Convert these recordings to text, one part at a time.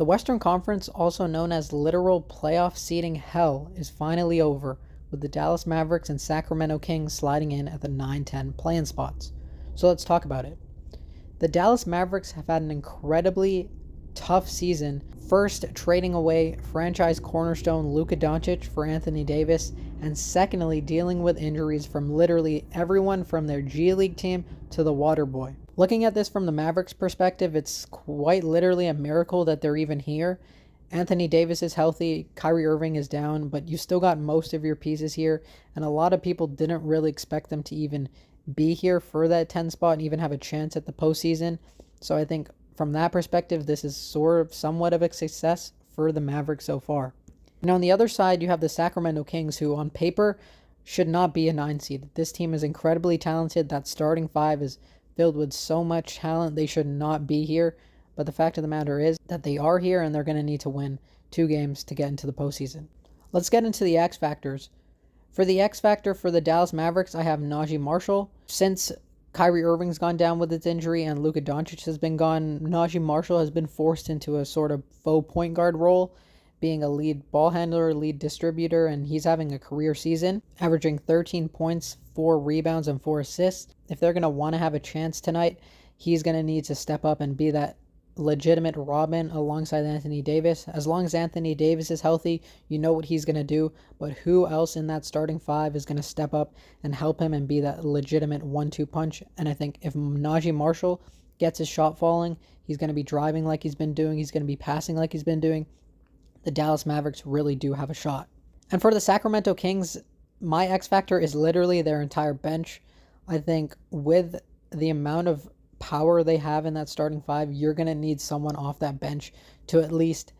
The Western Conference, also known as literal playoff seeding hell, is finally over, with the Dallas Mavericks and Sacramento Kings sliding in at the 9-10 play-in spots. So let's talk about it. The Dallas Mavericks have had an incredibly tough season, first trading away franchise cornerstone Luka Doncic for Anthony Davis, and secondly dealing with injuries from literally everyone from their G League team to the water boy. Looking at this from the Mavericks perspective, it's quite literally a miracle that they're even here. Anthony Davis is healthy, Kyrie Irving is down, but you still got most of your pieces here, and a lot of people didn't really expect them to even be here for that 10 spot and even have a chance at the postseason. So I think from that perspective, this is somewhat of a success for the Mavericks so far. And on the other side, you have the Sacramento Kings, who on paper should not be a 9 seed. This team is incredibly talented. That starting 5 is filled with so much talent. They should not be here. But the fact of the matter is that they are here, and they're going to need to win 2 games to get into the postseason. Let's get into the X factors. For the X factor for the Dallas Mavericks, I have Najee Marshall. Since Kyrie Irving's gone down with its injury and Luka Doncic has been gone, Najee Marshall has been forced into a sort of faux point guard role, being a lead ball handler, lead distributor, and he's having a career season, averaging 13 points, 4 rebounds, and 4 assists. If they're going to want to have a chance tonight, he's going to need to step up and be that legitimate Robin alongside Anthony Davis. As long as Anthony Davis is healthy, you know what he's going to do, but who else in that starting 5 is going to step up and help him and be that legitimate 1-2 punch? And I think if Najee Marshall gets his shot falling, he's going to be driving like he's been doing, he's going to be passing like he's been doing. The Dallas Mavericks really do have a shot. And for the Sacramento Kings, my X factor is literally their entire bench. I think with the amount of power they have in that starting 5, you're going to need someone off that bench to at least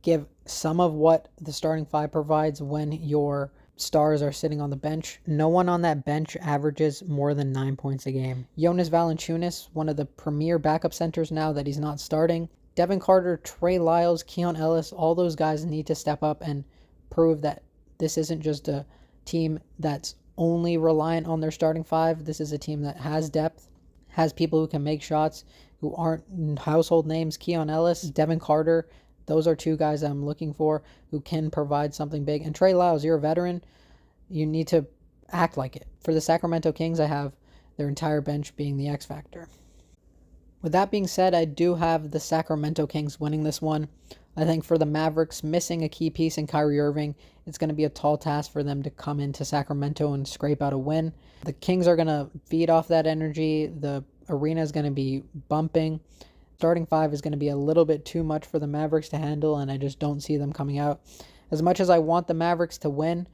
give some of what the starting 5 provides when your stars are sitting on the bench. No one on that bench averages more than 9 points a game. Jonas Valanciunas, one of the premier backup centers now that he's not starting. Devin Carter, Trey Lyles, Keon Ellis, all those guys need to step up and prove that this isn't just a team that's only reliant on their starting 5. This is a team that has depth, has people who can make shots, who aren't household names. Keon Ellis, Devin Carter, those are 2 guys I'm looking for who can provide something big. And Trey Lyles, you're a veteran. You need to act like it. For the Sacramento Kings, I have their entire bench being the X factor. With that being said, I do have the Sacramento Kings winning this one. I think for the Mavericks, missing a key piece in Kyrie Irving, it's going to be a tall task for them to come into Sacramento and scrape out a win. The Kings are going to feed off that energy. The arena is going to be bumping. Starting 5 is going to be a little bit too much for the Mavericks to handle, and I just don't see them coming out. As much as I want the Mavericks to win,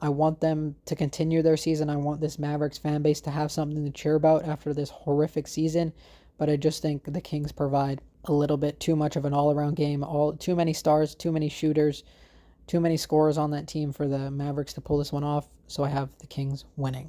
I want them to continue their season. I want this Mavericks fan base to have something to cheer about after this horrific season, but I just think the Kings provide a little bit too much of an all-around game. Too many stars, too many shooters, too many scorers on that team for the Mavericks to pull this one off, so I have the Kings winning.